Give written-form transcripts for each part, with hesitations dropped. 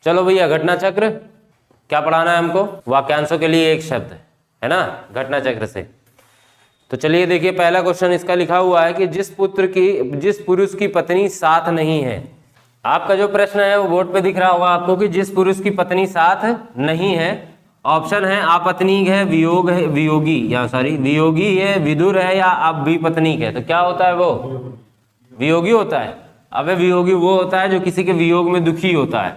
चलो भैया, घटना चक्र क्या पढ़ाना है हमको? वाक्यांशों के लिए एक शब्द है ना, घटना चक्र से। तो चलिए देखिए, पहला क्वेश्चन इसका लिखा हुआ है कि जिस पुरुष की पत्नी साथ नहीं है। आपका जो प्रश्न है वो बोर्ड पे दिख रहा होगा आपको कि जिस पुरुष की पत्नी साथ नहीं है। ऑप्शन है आपत्नीक है, वियोग है, वियोगी या सॉरी वियोगी है, विदुर है या अविपत्नीक है। तो क्या होता है वो? वियोगी होता है। अबे वियोगी वो होता है जो किसी के वियोग में दुखी होता है,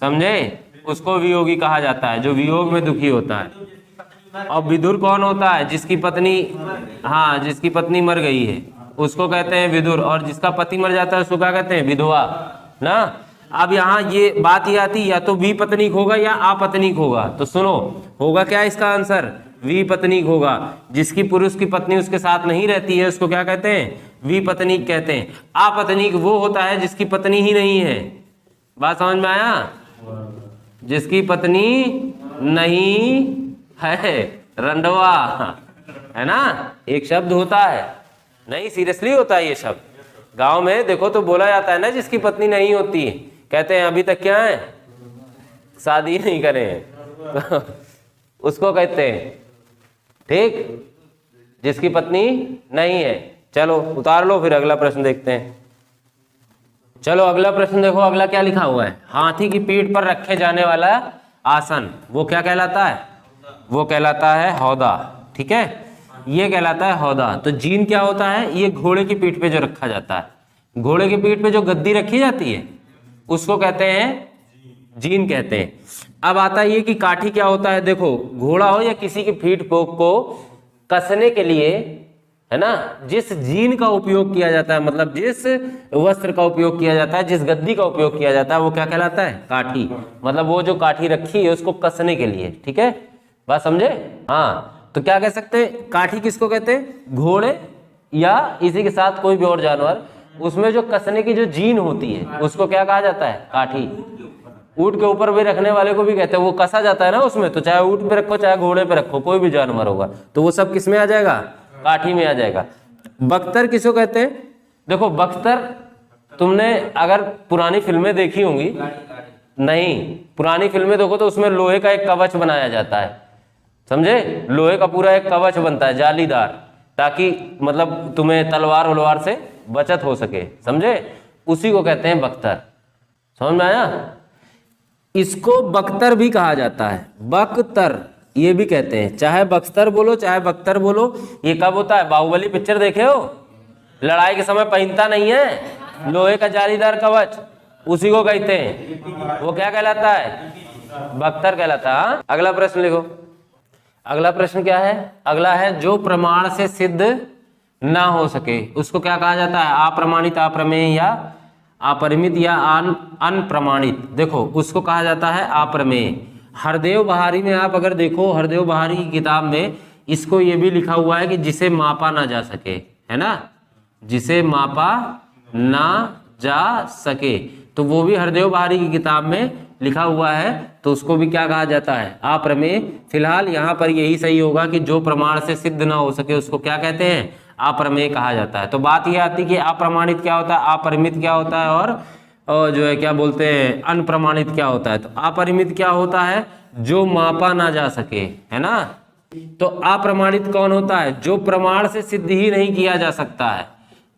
समझे? उसको वियोगी कहा जाता है, जो वियोग में दुखी होता है। और विदुर कौन होता है? जिसकी पत्नी, हाँ, जिसकी पत्नी मर गई है उसको कहते हैं विदुर। और जिसका पति मर जाता है उसको क्या कहते हैं? विधवा ना। अब यहाँ ये बात ही आती, या तो विपत्नीक होगा या आपत्नीक होगा। तो सुनो, होगा क्या इसका आंसर? विपत्नीक होगा। जिसकी पुरुष की पत्नी उसके साथ नहीं रहती है उसको क्या कहते हैं? विपत्नीक कहते हैं। आपत्नीक वो होता है जिसकी पत्नी ही नहीं है। बात समझ में आया? जिसकी पत्नी नहीं है, रंडवा, है ना, एक शब्द होता है। नहीं, सीरियसली होता है ये शब्द। गांव में देखो तो बोला जाता है ना, जिसकी पत्नी नहीं होती, कहते हैं अभी तक क्या है, शादी नहीं करे हैं उसको कहते हैं, ठीक, जिसकी पत्नी नहीं है। चलो उतार लो, फिर अगला प्रश्न देखते हैं। चलो अगला प्रश्न देखो, अगला क्या लिखा हुआ है? हाथी की पीठ पर रखे जाने वाला आसन, वो क्या कहलाता है? वो कहलाता है हौदा। ठीक है, ये कहलाता है हौदा। तो जीन क्या होता है? ये घोड़े की पीठ पे जो रखा जाता है, घोड़े की पीठ पे जो गद्दी रखी जाती है उसको कहते हैं जीन कहते हैं। अब आता है ये कि काठी क्या होता है। देखो, घोड़ा हो या किसी की पीठ को कसने के लिए, है ना, जिस जीन का उपयोग किया जाता है, मतलब जिस वस्त्र का उपयोग किया जाता है, जिस गद्दी का उपयोग किया जाता है, वो क्या कहलाता है? काठी। मतलब वो जो काठी रखी है उसको कसने के लिए। ठीक है, बात समझे? हाँ, तो क्या कह सकते हैं? काठी किसको कहते हैं? घोड़े या इसी के साथ कोई भी और जानवर, उसमें जो कसने की जो जीन होती है उसको क्या कहा जाता है? काठी। ऊंट के ऊपर भी रखने वाले को भी कहते हैं, वो कसा जाता है ना उसमें, तो चाहे ऊंट पे रखो चाहे घोड़े पे रखो, कोई भी जानवर होगा तो वो सब किसमें आ जाएगा? काठी में आ जाएगा। बख्तर किसको कहते हैं? देखो, बख्तर तुमने अगर पुरानी फिल्में देखी होंगी, नहीं, पुरानी फिल्में देखो तो उसमें लोहे का एक कवच बनाया जाता है, समझे? लोहे का पूरा एक कवच बनता है जालीदार, ताकि मतलब तुम्हें तलवार वलवार से बचत हो सके, समझे? उसी को कहते हैं बख्तर। समझ में आया? इसको बख्तर भी कहा जाता है, बख्तर ये भी कहते हैं, चाहे बख्तर बोलो चाहे बख्तर बोलो। ये कब होता है? बाहुबली पिक्चर देखे हो? लड़ाई के समय पहनता नहीं है लोहे का जालीदार कवच, उसी को कहते हैं। वो क्या कहलाता है? बख्तर कहलाता है। अगला प्रश्न लिखो। अगला प्रश्न क्या है? अगला है जो प्रमाण से सिद्ध ना हो सके उसको क्या कहा जाता है? अप्रमाणित, अप्रमेय या अपरिमित या अनप्रमाणित। देखो, उसको कहा जाता है अप्रमेय। हरदेव बहारी में आप अगर देखो, हरदेव बहारी की किताब में इसको ये भी लिखा हुआ है कि जिसे मापा ना जा सके, है ना, जिसे मापा ना जा सके, तो वो भी हरदेव बहारी की किताब में लिखा हुआ है। तो उसको भी क्या कहा जाता है? अप्रमेय। फिलहाल यहाँ पर यही सही होगा कि जो प्रमाण से सिद्ध ना हो सके उसको क्या कहते हैं? अप्रमेय कहा जाता है। तो बात यह आती है कि अप्रमाणित क्या होता है, अपरिमित क्या होता है, और जो है क्या बोलते हैं, अनप्रमाणित क्या होता है। तो अपरिमित क्या होता है? जो मापा ना जा सके, है ना। तो अप्रमाणित कौन होता है? जो प्रमाण से सिद्ध ही नहीं किया जा सकता है,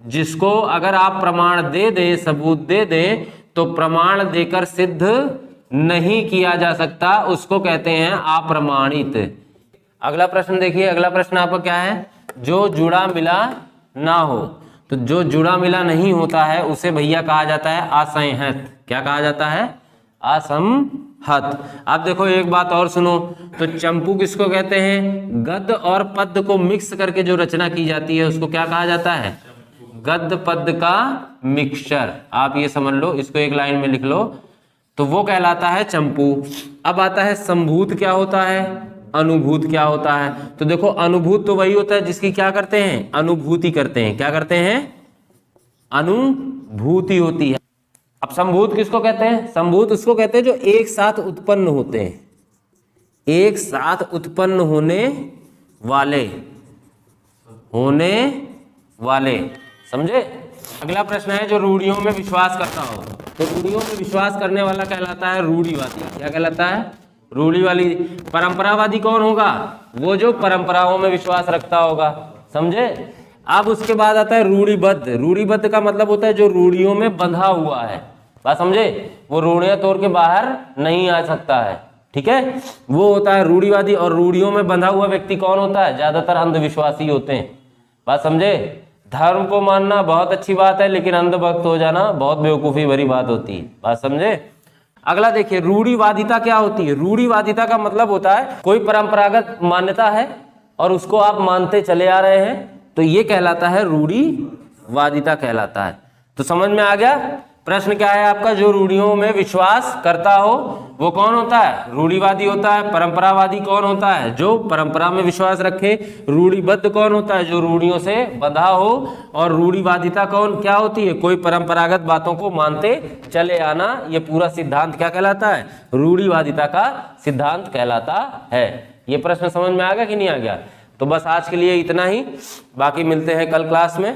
जिसको अगर आप प्रमाण दे दे, सबूत दे दे, तो प्रमाण देकर सिद्ध नहीं किया जा सकता, उसको कहते हैं अप्रमाणित। अगला प्रश्न देखिए। अगला प्रश्न आपका क्या है? जो जुड़ा मिला ना हो। तो जो जुड़ा मिला नहीं होता है उसे भैया कहा जाता है असंहत। क्या कहा जाता है? असंहत। अब देखो एक बात और सुनो, तो चंपू किसको कहते हैं? गद्य और पद्य को मिक्स करके जो रचना की जाती है उसको क्या कहा जाता है? गद्य पद्य का मिक्सचर। आप ये समझ लो, इसको एक लाइन में लिख लो, तो वो कहलाता है चंपू। अब आता है संभूत क्या होता है, अनुभूत क्या होता है। तो देखो, अनुभूत तो वही होता है जिसकी क्या करते हैं? अनुभूति करते हैं। क्या करते हैं? अनुभूति होती है। अब संभूत किसको कहते हैं? संभूत उसको कहते हैं जो एक साथ उत्पन्न होते हैं, एक साथ उत्पन्न होने वाले, समझे? अगला प्रश्न है जो रूढ़ियों में विश्वास करता हो। तो तो रूढ़ियों में विश्वास करने वाला कहलाता है रूढ़िवादी। क्या कहलाता है? रूढ़िवादी। परंपरावादी कौन होगा? वो जो परंपराओं में विश्वास रखता होगा, समझे। अब उसके बाद आता है रूढ़िबद्ध। रूढ़िबद्ध का मतलब होता है जो रूढ़ियों में बंधा हुआ है, बात समझे, वो रूढ़ियां तोड़ के बाहर नहीं आ सकता है, ठीक है, वो होता है रूढ़िवादी। और रूढ़ियों में बंधा हुआ व्यक्ति कौन होता है? ज्यादातर अंधविश्वासी होते हैं, बात समझे। धर्म को मानना बहुत अच्छी बात है, लेकिन अंधभक्त हो जाना बहुत बेवकूफी भरी बात होती है, बात समझे। अगला देखिए, रूढ़िवादिता क्या होती है? रूढ़िवादिता का मतलब होता है कोई परंपरागत मान्यता है और उसको आप मानते चले आ रहे हैं, तो ये कहलाता है रूढ़िवादिता कहलाता है। तो समझ में आ गया? प्रश्न क्या है आपका? जो रूढ़ियों में विश्वास करता हो वो कौन होता है? रूढ़िवादी होता है। परंपरावादी कौन होता है? जो परंपरा में विश्वास रखे। रूढ़िबद्ध कौन होता है? जो रूढ़ियों से बंधा हो। और रूढ़िवादिता कौन क्या होती है? कोई परंपरागत बातों को मानते चले आना। ये पूरा सिद्धांत क्या कहलाता है? रूढ़िवादिता का सिद्धांत कहलाता है। ये प्रश्न समझ में आ गया कि नहीं आ गया? तो बस आज के लिए इतना ही, बाकी मिलते हैं कल क्लास में।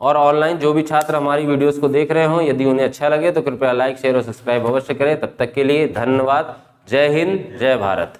और ऑनलाइन जो भी छात्र हमारी वीडियोस को देख रहे हों, यदि उन्हें अच्छा लगे तो कृपया लाइक, शेयर और सब्सक्राइब अवश्य करें। तब तक के लिए धन्यवाद। जय हिंद, जय भारत।